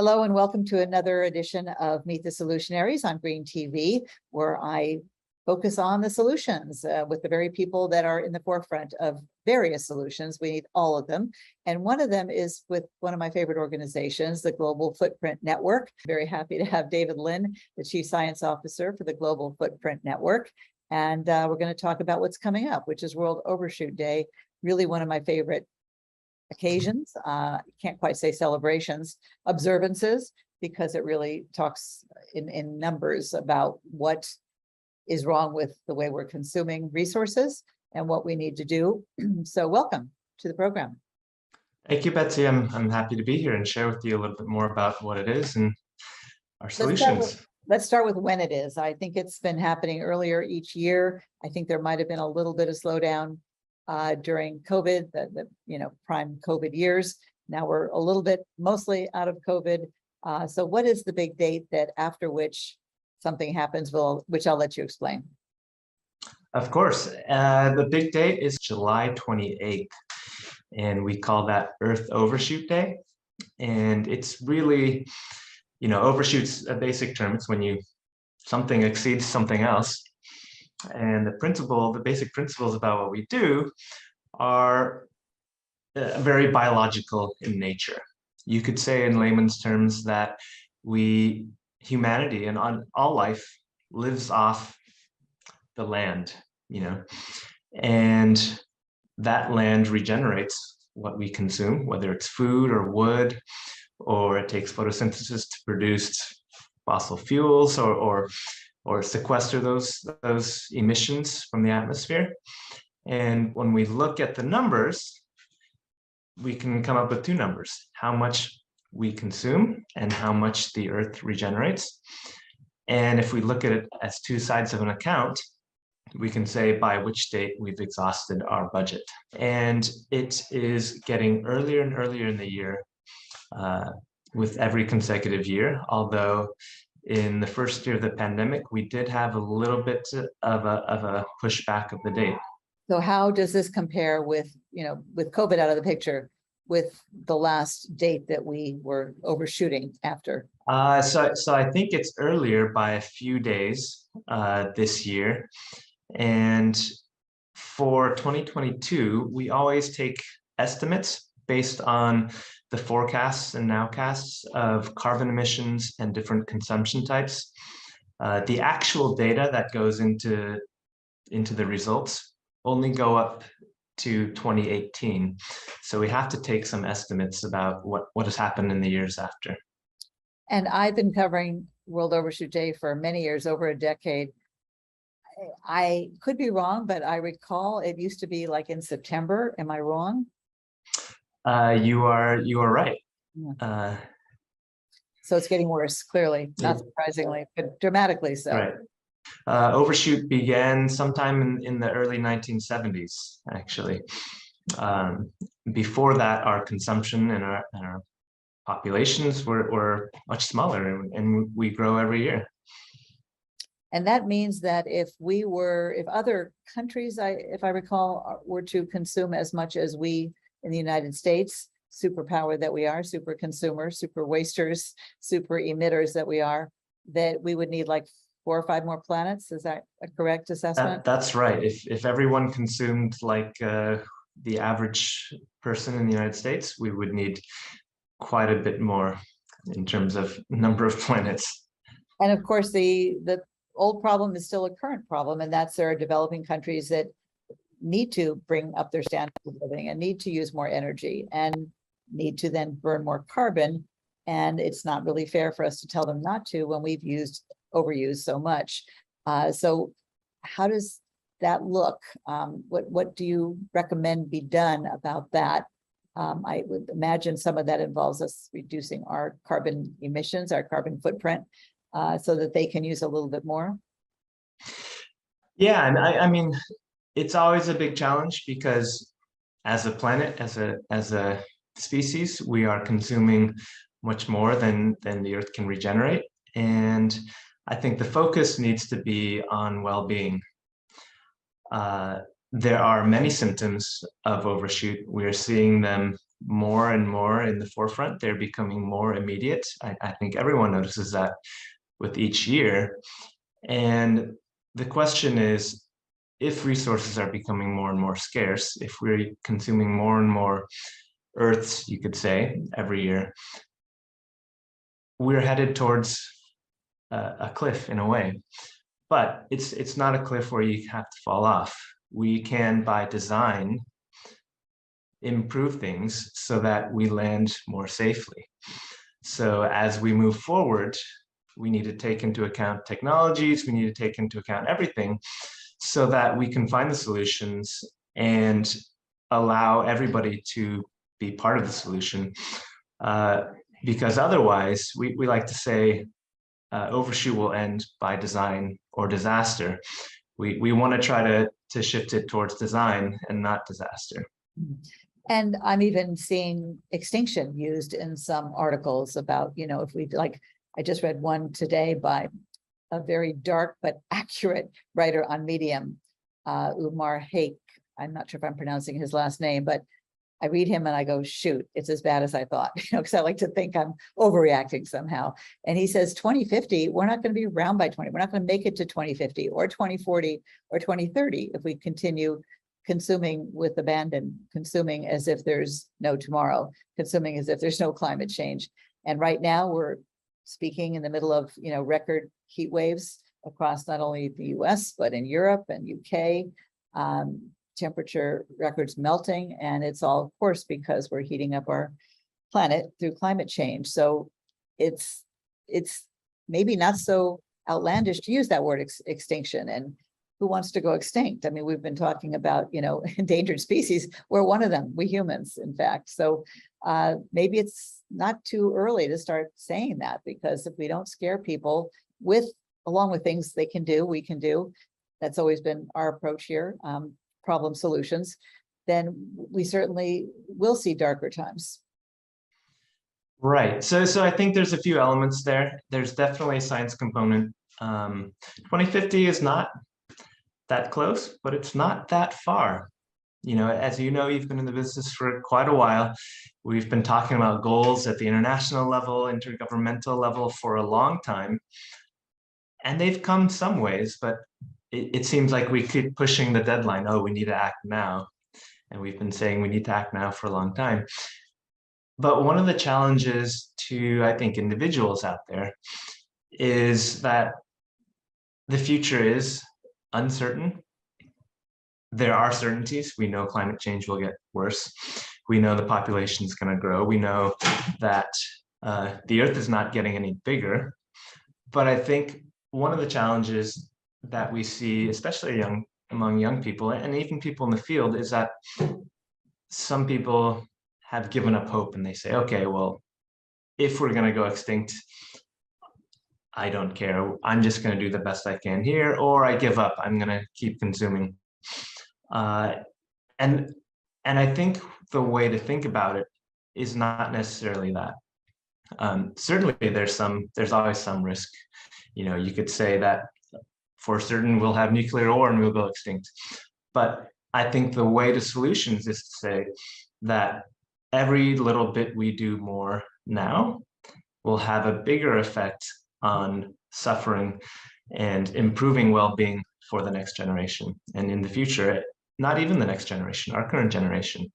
Hello and welcome to another edition of Meet the Solutionaries on Green TV, where I focus on the solutions with the very people that are in the forefront of various solutions. We need all of them. And one of them is with one of my favorite organizations, the Global Footprint Network. Very happy to have David Lynn, the Chief Science Officer for the Global Footprint Network. And we're going to talk about what's coming up, which is World Overshoot Day, really one of my favorite occasions. Can't quite say celebrations, observances, because it really talks in numbers about what is wrong with the way we're consuming resources and what we need to do. So welcome to the program. Thank you, Betsy. I'm happy to be here and share with you a little bit more about what it is and our solutions. Let's start with when it is. I think it's been happening earlier each year. I think there might have been a little bit of slowdown during COVID, the prime COVID years. Now we're a little bit mostly out of COVID. So what is the big date that after which something happens, which I'll let you explain? Of course. The big date is July 28th, and we call that Earth Overshoot Day. And it's really, overshoot's a basic term. It's when something exceeds something else. And the basic principles about what we do are very biological in nature. You could say in layman's terms that humanity and all life lives off the land, and that land regenerates what we consume, whether it's food or wood, or it takes photosynthesis to produce fossil fuels or sequester those emissions from the atmosphere. And when we look at the numbers, we can come up with two numbers: how much we consume and how much the earth regenerates. And if we look at it as two sides of an account, we can say by which date we've exhausted our budget. And it is getting earlier and earlier in the year with every consecutive year, although in the first year of the pandemic, we did have a little bit of a pushback of the date. So how does this compare with COVID out of the picture, with the last date that we were overshooting after? So I think it's earlier by a few days this year. And for 2022, we always take estimates based on the forecasts and nowcasts of carbon emissions and different consumption types. The actual data that goes into the results only go up to 2018. So we have to take some estimates about what has happened in the years after. And I've been covering World Overshoot Day for many years, over a decade. I could be wrong, but I recall it used to be like in September. Am I wrong? You are right. Yeah. So it's getting worse, clearly, not surprisingly, but dramatically so. Right. Overshoot began sometime in the early 1970s, actually. Before that, our consumption and our populations were much smaller, and we grow every year. And that means that if other countries, if I recall, were to consume as much as we in the United States, superpower that we are, super consumers, super wasters, super emitters that we are, that we would need like 4 or 5 more planets. Is that a correct assessment? That's right. If everyone consumed like the average person in the United States, we would need quite a bit more in terms of number of planets. And of course, the old problem is still a current problem, and that's there are developing countries that need to bring up their standard of living and need to use more energy and need to then burn more carbon. And it's not really fair for us to tell them not to when we've overused so much. So how does that look? What do you recommend be done about that? I would imagine some of that involves us reducing our carbon emissions, our carbon footprint, so that they can use a little bit more. Yeah, and I mean, it's always a big challenge because as a planet, as a species, we are consuming much more than the Earth can regenerate. And I think the focus needs to be on well-being. There are many symptoms of overshoot. We are seeing them more and more in the forefront. They're becoming more immediate. I think everyone notices that with each year. And the question is, if resources are becoming more and more scarce, if we're consuming more and more Earths, you could say, every year, we're headed towards a cliff in a way. But it's not a cliff where you have to fall off. We can, by design, improve things so that we land more safely. So as we move forward, we need to take into account technologies, we need to take into account everything so that we can find the solutions and allow everybody to be part of the solution. Because otherwise, we like to say, overshoot will end by design or disaster. We want to try to shift it towards design and not disaster. And I'm even seeing extinction used in some articles about, you know, if we like, I just read one today by a very dark but accurate writer on Medium, Umar Haque. I'm not sure if I'm pronouncing his last name, but I read him and I go, shoot, it's as bad as I thought, you know, because I like to think I'm overreacting somehow. And he says 2050, we're not going to be around by 20. We're not going to make it to 2050 or 2040 or 2030 if we continue consuming with abandon, consuming as if there's no tomorrow, consuming as if there's no climate change. And right now we're speaking in the middle of, you know, record heat waves across not only the US, but in Europe and UK. Temperature records melting, and it's all, of course, because we're heating up our planet through climate change. So it's maybe not so outlandish to use that word extinction. And who wants to go extinct? I mean, we've been talking about, you know, endangered species. We're one of them, we humans, in fact. So maybe it's not too early to start saying that, because if we don't scare people along with things they can do, we can do, that's always been our approach here. Problem solutions, then we certainly will see darker times. Right. So I think there's a few elements there. There's definitely a science component. 2050 is not that close, but it's not that far. You know, as you know, you've been in the business for quite a while. We've been talking about goals at the international level, intergovernmental level for a long time. And they've come some ways, but it seems like we keep pushing the deadline. Oh, we need to act now. And we've been saying we need to act now for a long time. But one of the challenges to, I think, individuals out there is that the future is uncertain. There are certainties. We know climate change will get worse. We know the population is going to grow. We know that the Earth is not getting any bigger. But I think one of the challenges that we see, especially among young people and even people in the field, is that some people have given up hope and they say, okay, well, if we're going to go extinct, I don't care. I'm just going to do the best I can here, or I give up. I'm going to keep consuming. And I think the way to think about it is not necessarily that. Certainly, there's always some risk. You know, you could say that for certain we'll have nuclear war and we'll go extinct. But I think the way to solutions is to say that every little bit we do more now will have a bigger effect on suffering and improving well-being for the next generation. And in the future, not even the next generation, our current generation.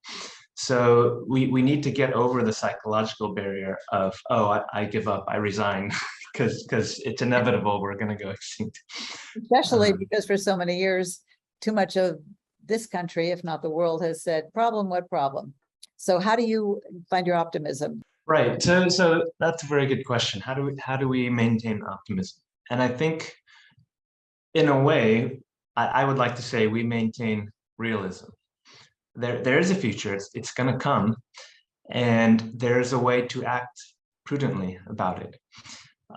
So we need to get over the psychological barrier of, oh, I give up, I resign, because it's inevitable we're going to go extinct. Especially because for so many years, too much of this country, if not the world, has said, problem, what problem? So how do you find your optimism? Right. So that's a very good question. How do we maintain optimism? And I think, in a way, I would like to say we maintain realism. There is a future. It's going to come, and there's a way to act prudently about it.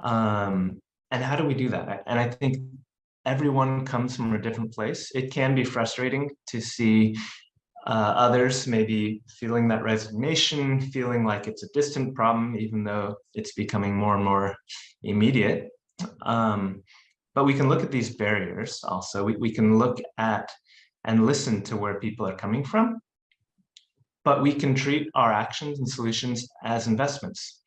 And how do we do that? And I think everyone comes from a different place. It can be frustrating to see others maybe feeling that resignation, feeling like it's a distant problem, even though it's becoming more and more immediate. But we can look at these barriers also. We can look at and listen to where people are coming from. but we can treat our actions and solutions as investments.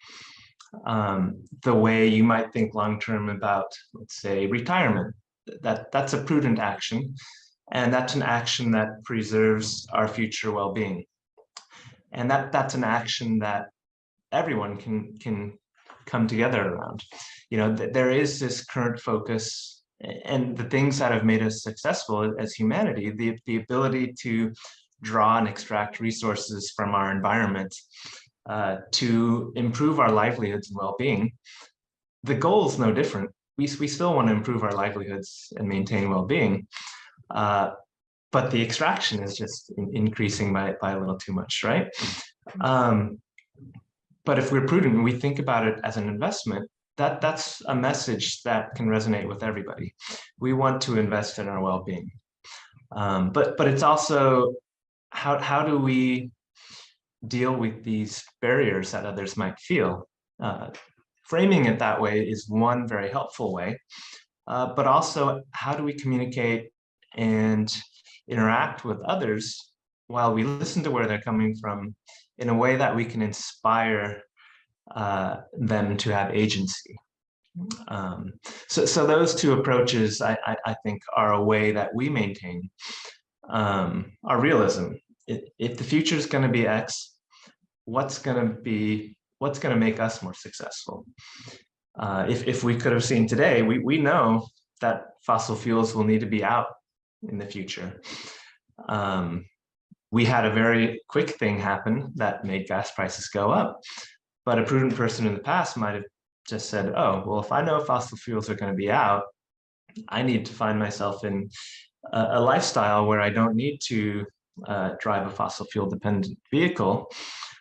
The way you might think long-term about, let's say, retirement, that's a prudent action, and that's an action that preserves our future well-being. And that's an action that everyone can come together around. You know, there is this current focus, and the things that have made us successful as humanity, the ability to draw and extract resources from our environment to improve our livelihoods and well-being. The goal is no different. We still want to improve our livelihoods and maintain well-being, but the extraction is just increasing by a little too much, right? But if we're prudent and we think about it as an investment, that's a message that can resonate with everybody. We want to invest in our well-being, but it's also how do we deal with these barriers that others might feel? Framing it that way is one very helpful way, but also how do we communicate and interact with others while we listen to where they're coming from in a way that we can inspire them to have agency. So those two approaches, I think, are a way that we maintain our realism. If the future is going to be X, what's going to make us more successful? If we could have seen today, we know that fossil fuels will need to be out in the future. We had a very quick thing happen that made gas prices go up, but a prudent person in the past might have just said, oh, well, if I know fossil fuels are going to be out, I need to find myself in a lifestyle where I don't need to drive a fossil fuel dependent vehicle,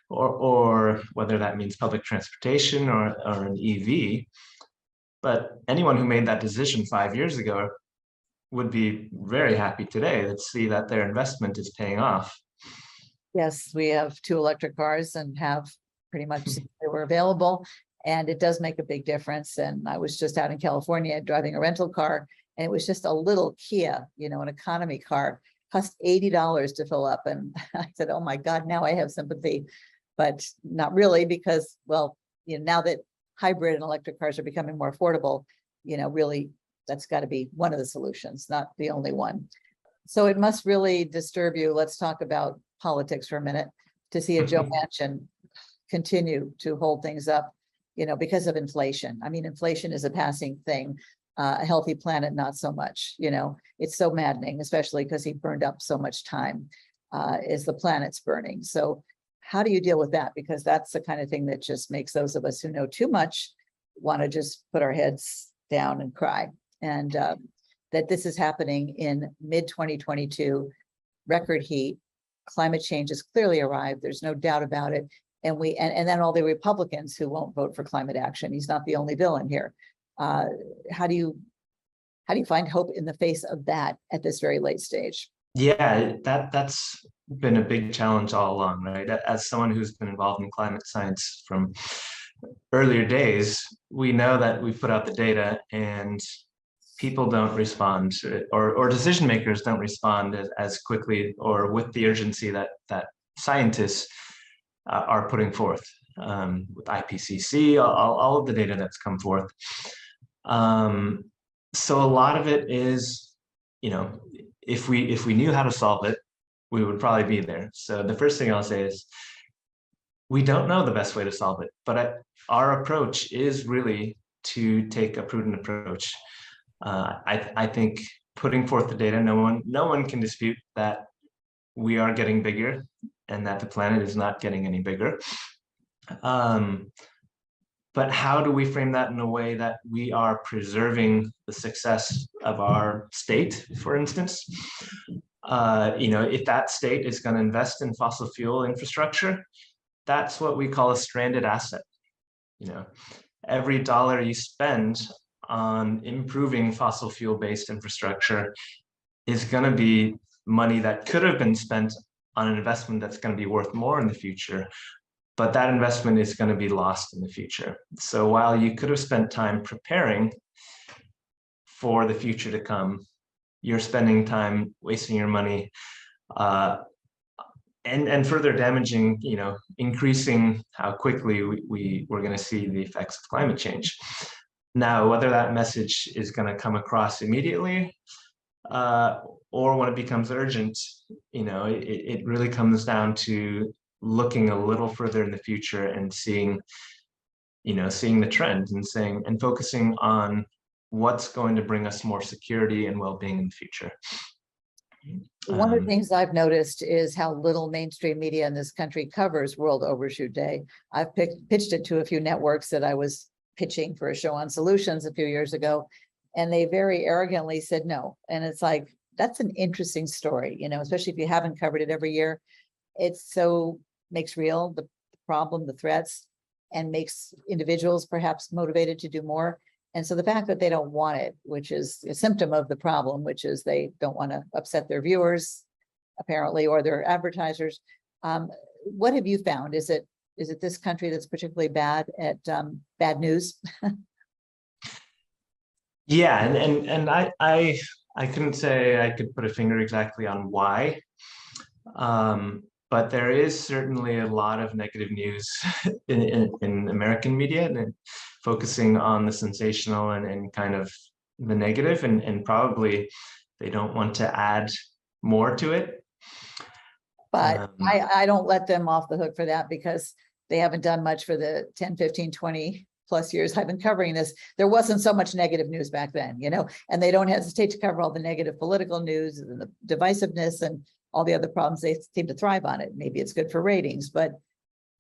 or whether that means public transportation or an EV. But anyone who made that decision 5 years ago would be very happy today to see that their investment is paying off. Yes, we have 2 electric cars and have pretty much since they were available, and it does make a big difference. And I was just out in California driving a rental car, and it was just a little Kia, you know, an economy car, cost $80 to fill up. And I said, oh my God, now I have sympathy, but not really, because, well, you know, now that hybrid and electric cars are becoming more affordable, you know, really, that's got to be one of the solutions, not the only one. So it must really disturb you. Let's talk about politics for a minute, to see a Joe Manchin continue to hold things up, you know, because of inflation. I mean, inflation is a passing thing. A healthy planet, not so much. You know, it's so maddening, especially because he burned up so much time as the planet's burning. So how do you deal with that? Because that's the kind of thing that just makes those of us who know too much want to just put our heads down and cry. And that this is happening in mid-2022, record heat, climate change has clearly arrived. There's no doubt about it. And then all the Republicans who won't vote for climate action. He's not the only villain here. How do you find hope in the face of that at this very late stage? Yeah, that's been a big challenge all along, right? As someone who's been involved in climate science from earlier days, we know that we put out the data and people don't respond, or decision makers don't respond as quickly or with the urgency that scientists are putting forth with IPCC, all of the data that's come forth. So a lot of it is, you know, if we knew how to solve it, we would probably be there. So the first thing I'll say is we don't know the best way to solve it, but our approach is really to take a prudent approach. I think putting forth the data, no one can dispute that we are getting bigger and that the planet is not getting any bigger. But how do we frame that in a way that we are preserving the success of our state, for instance? You know, if that state is going to invest in fossil fuel infrastructure, that's what we call a stranded asset. You know, every dollar you spend on improving fossil fuel-based infrastructure is going to be money that could have been spent on an investment that's going to be worth more in the future, but that investment is going to be lost in the future. So while you could have spent time preparing for the future to come, you're spending time wasting your money and further damaging, increasing how quickly we're going to see the effects of climate change. Now, whether that message is going to come across immediately, or when it becomes urgent, it really comes down to looking a little further in the future and seeing the trend and focusing on what's going to bring us more security and well-being in the future. One of the things I've noticed is how little mainstream media in this country covers World Overshoot Day. I've pitched it to a few networks that I was pitching for a show on solutions a few years ago, and they very arrogantly said no. And it's like, that's an interesting story, especially if you haven't covered it every year. Makes real the problem, the threats, and makes individuals perhaps motivated to do more. And so the fact that they don't want it, which is a symptom of the problem, which is they don't want to upset their viewers, apparently, or their advertisers. What have you found? Is it this country that's particularly bad at bad news? Yeah, and I couldn't say I could put a finger exactly on why. But there is certainly a lot of negative news in American media, and focusing on the sensational and kind of the negative, and probably they don't want to add more to it. But I don't let them off the hook for that, because they haven't done much for the 10, 15, 20 plus years I've been covering this. There wasn't so much negative news back then, and they don't hesitate to cover all the negative political news and the divisiveness and all the other problems. They seem to thrive on it. Maybe it's good for ratings, but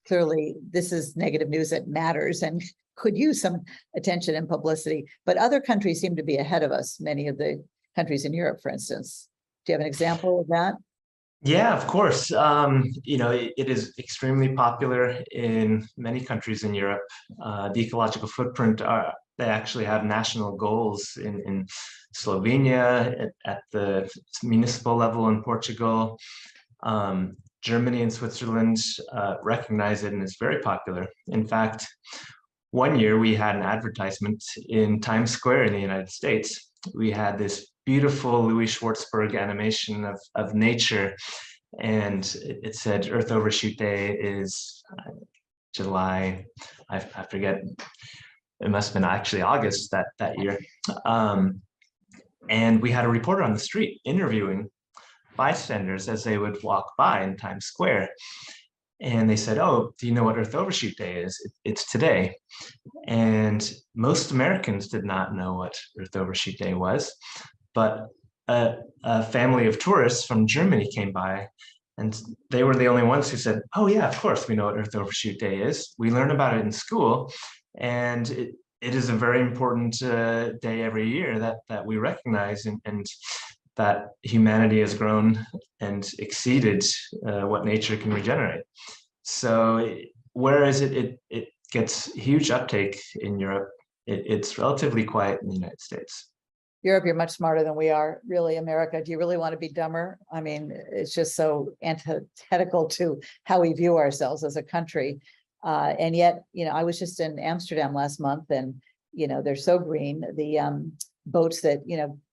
clearly this is negative news that matters and could use some attention and publicity. But other countries seem to be ahead of us, many of the countries in Europe, for instance. Do you have an example of that? Yeah, of course. It is extremely popular in many countries in Europe. The ecological footprint they actually have national goals in Slovenia, at the municipal level in Portugal. Germany and Switzerland recognize it, and it's very popular. In fact, one year we had an advertisement in Times Square in the United States. We had this beautiful Louis Schwartzberg animation of nature, and it said Earth Overshoot Day is July, I forget, it must have been actually August that year. And we had a reporter on the street interviewing bystanders as they would walk by in Times Square. And they said, "Oh, do you know what Earth Overshoot Day is? It's today." And most Americans did not know what Earth Overshoot Day was, but a family of tourists from Germany came by, and they were the only ones who said, "Oh yeah, of course we know what Earth Overshoot Day is. We learn about it in school, and it is a very important day every year that we recognize, and that humanity has grown and exceeded what nature can regenerate." So whereas it gets huge uptake in Europe, it's relatively quiet in the United States. Europe, you're much smarter than we are. Really, America, do you really want to be dumber? I mean, it's just so antithetical to how we view ourselves as a country. And yet, I was just in Amsterdam last month, and, they're so green. The boats that,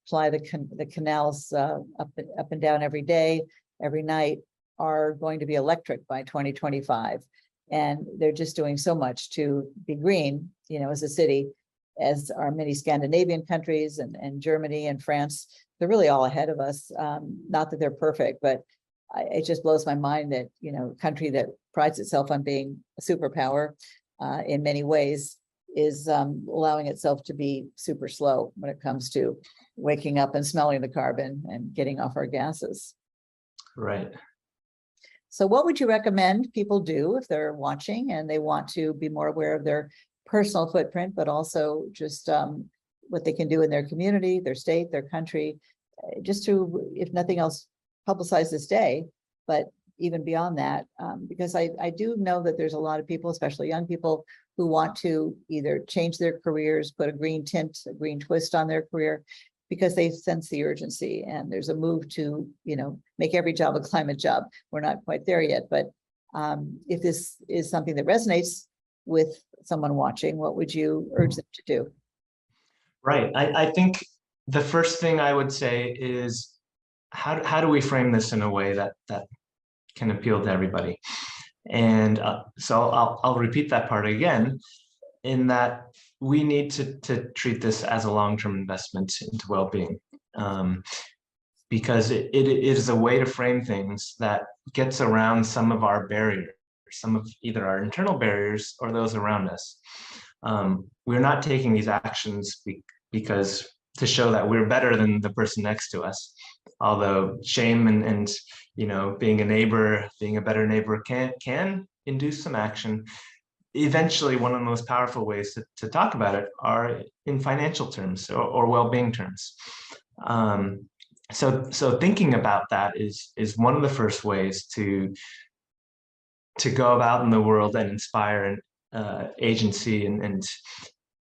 ply the canals up and down every day, every night, are going to be electric by 2025. And they're just doing so much to be green, as a city, as are many Scandinavian countries and Germany and France. They're really all ahead of us. Not that they're perfect, but it just blows my mind that, a country that prides itself on being a superpower in many ways is allowing itself to be super slow when it comes to waking up and smelling the carbon and getting off our gases. Right. So what would you recommend people do if they're watching and they want to be more aware of their personal footprint, but also just what they can do in their community, their state, their country, just to, if nothing else, publicize this day, but even beyond that, because I do know that there's a lot of people, especially young people, who want to either change their careers, put a green tint, a green twist on their career, because they sense the urgency, and there's a move to, make every job a climate job. We're not quite there yet, but if this is something that resonates with someone watching, what would you urge them to do? Right. I think the first thing I would say is how do we frame this in a way that can appeal to everybody. And so I'll repeat that part again, in that we need to treat this as a long-term investment into well-being, because it is a way to frame things that gets around some of our barriers, some of either our internal barriers or those around us. We're not taking these actions because to show that we're better than the person next to us. Although shame and being a neighbor, being a better neighbor can induce some action. Eventually, one of the most powerful ways to talk about it are in financial terms or well-being terms. So thinking about that is one of the first ways to go about in the world and inspire agency and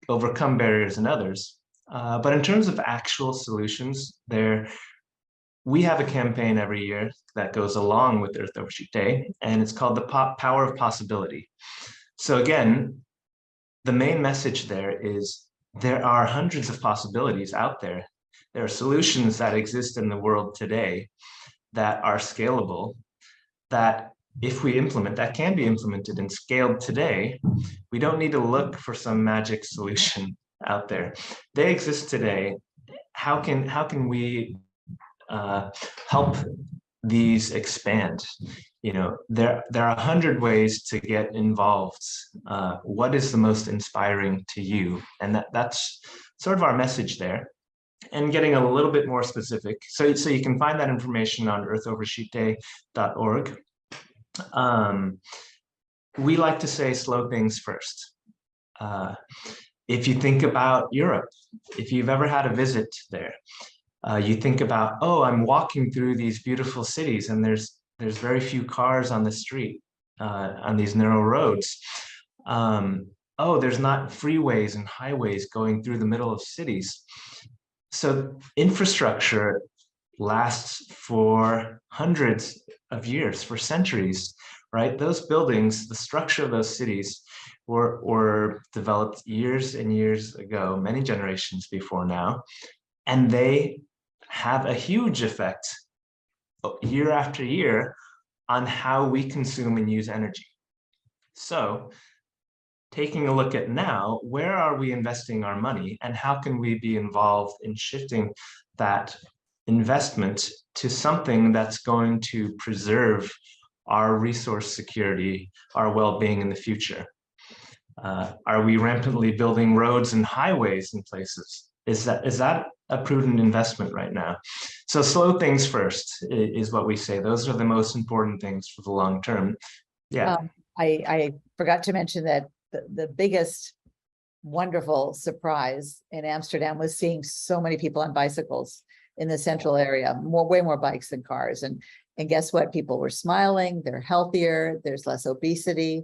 overcome barriers in others. But in terms of actual solutions, we have a campaign every year that goes along with Earth Overshoot Day, and it's called the Power of Possibility. So again, the main message there is there are hundreds of possibilities out there. There are solutions that exist in the world today that are scalable, that if we implement, that can be implemented and scaled today. We don't need to look for some magic solution out there. They exist today. How can we help these expand? There are 100 ways to get involved. What is the most inspiring to you? And that's sort of our message there. And getting a little bit more specific, so you can find that information on earthovershootday.org. We like to say slow things first. If you think about Europe, if you've ever had a visit there, you think about, oh, I'm walking through these beautiful cities and there's very few cars on the street, on these narrow roads. Oh, there's not freeways and highways going through the middle of cities. So infrastructure lasts for hundreds of years, for centuries, right? Those buildings, the structure of those cities were developed years and years ago, many generations before now, and they have a huge effect year after year on how we consume and use energy. So taking a look at now, where are we investing our money and how can we be involved in shifting that investment to something that's going to preserve our resource security, our well-being in the future? Are we rampantly building roads and highways in places? Is that a prudent investment right now? So slow things first is what we say. Those are the most important things for the long term. Yeah. I forgot to mention that the biggest wonderful surprise in Amsterdam was seeing so many people on bicycles in the central area, way more bikes than cars. And guess what? People were smiling, they're healthier, there's less obesity.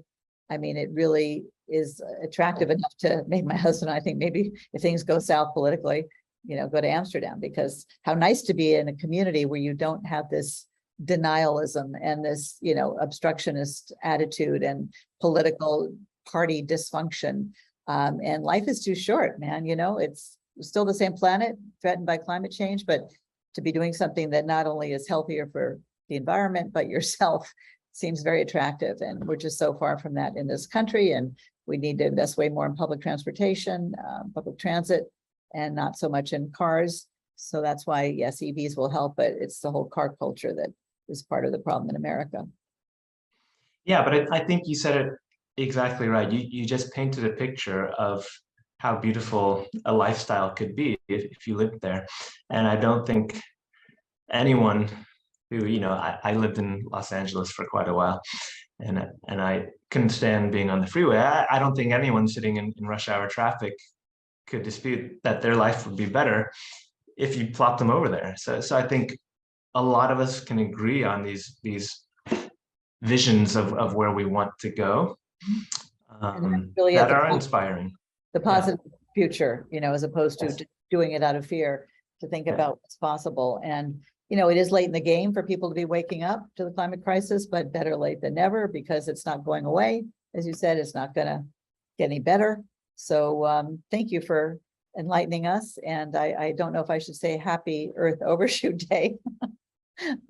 I mean, it really is attractive enough to make my husband and I think maybe if things go south politically, go to Amsterdam, because how nice to be in a community where you don't have this denialism and this, obstructionist attitude and political party dysfunction. And life is too short, man. It's still the same planet threatened by climate change, but to be doing something that not only is healthier for the environment, but yourself seems very attractive. And we're just so far from that in this country. And we need to invest way more in public transportation, public transit, and not so much in cars. So that's why, yes, EVs will help, but it's the whole car culture that is part of the problem in America. Yeah, but I think you said it exactly right. You just painted a picture of how beautiful a lifestyle could be if you lived there. And I don't think anyone who, I lived in Los Angeles for quite a while, and I couldn't stand being on the freeway. I don't think anyone sitting in rush hour traffic could dispute that their life would be better if you plop them over there. So I think a lot of us can agree on these visions of where we want to go, really that are inspiring. The positive future, as opposed to just doing it out of fear, to think about what's possible. And, it is late in the game for people to be waking up to the climate crisis, but better late than never, because it's not going away. As you said, it's not going to get any better. So thank you for enlightening us. And I don't know if I should say happy Earth Overshoot Day.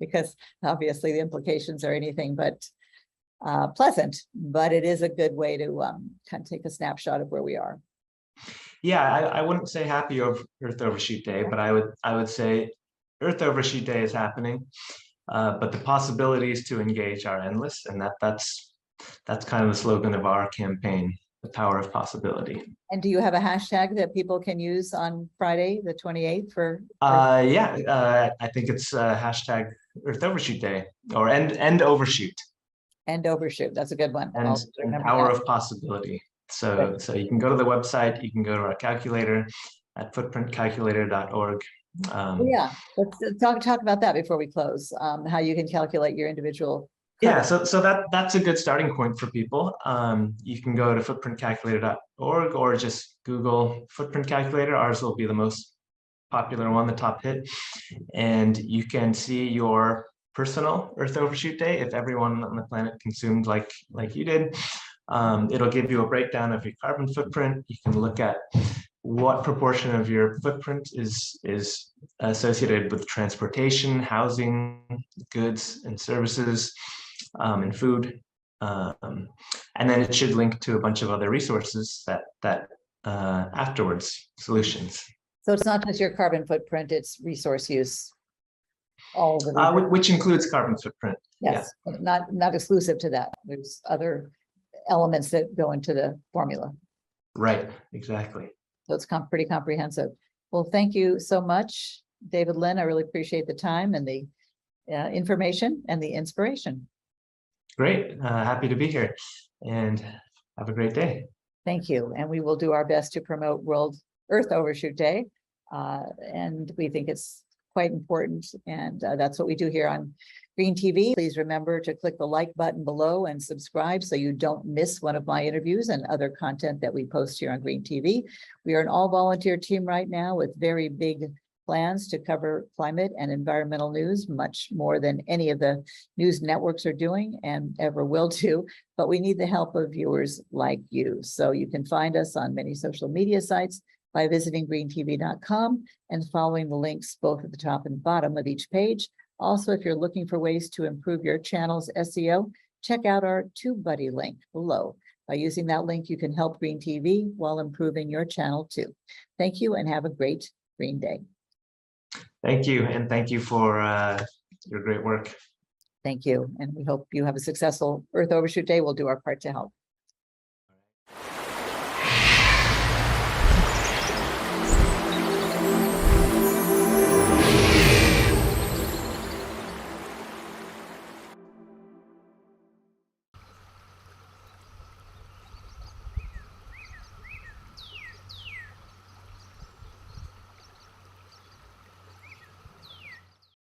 because obviously the implications are anything but pleasant, but it is a good way to kind of take a snapshot of where we are. Yeah, I wouldn't say happy Earth Overshoot Day, but I would say Earth Overshoot Day is happening, but the possibilities to engage are endless, and that's kind of the slogan of our campaign, the power of possibility. And do you have a hashtag that people can use on Friday, the 28th for? I think it's hashtag Earth Overshoot Day or end overshoot. End overshoot. That's a good one. And power of possibility. So you can go to the website, you can go to our calculator at footprintcalculator.org. Yeah, let's talk about that before we close, how you can calculate your individual. Yeah, so that's a good starting point for people. You can go to footprintcalculator.org or just Google footprint calculator. Ours will be the most popular one, the top hit. And you can see your personal Earth Overshoot Day if everyone on the planet consumed like you did. It'll give you a breakdown of your carbon footprint. You can look at what proportion of your footprint is associated with transportation, housing, goods and services, and food. And then it should link to a bunch of other resources that afterwards, solutions. So it's not just your carbon footprint, it's resource use. All of the which includes carbon footprint. yes, yeah. Not exclusive to that. There's other elements that go into the formula. Right, exactly. So it's pretty comprehensive. Well, thank you so much, David Lynn. I really appreciate the time and the information and the inspiration. Great, happy to be here and have a great day. Thank you. And we will do our best to promote World Earth Overshoot Day. And we think it's quite important. And that's what we do here on Green TV. Please remember to click the like button below and subscribe so you don't miss one of my interviews and other content that we post here on Green TV. We are an all-volunteer team right now with very big plans to cover climate and environmental news, much more than any of the news networks are doing and ever will do. But we need the help of viewers like you. So you can find us on many social media sites by visiting greentv.com and following the links both at the top and bottom of each page. Also, if you're looking for ways to improve your channel's SEO, check out our TubeBuddy link below. By using that link, you can help Green TV while improving your channel too. Thank you and have a great Green Day. Thank you. And thank you for your great work. Thank you. And we hope you have a successful Earth Overshoot Day. We'll do our part to help.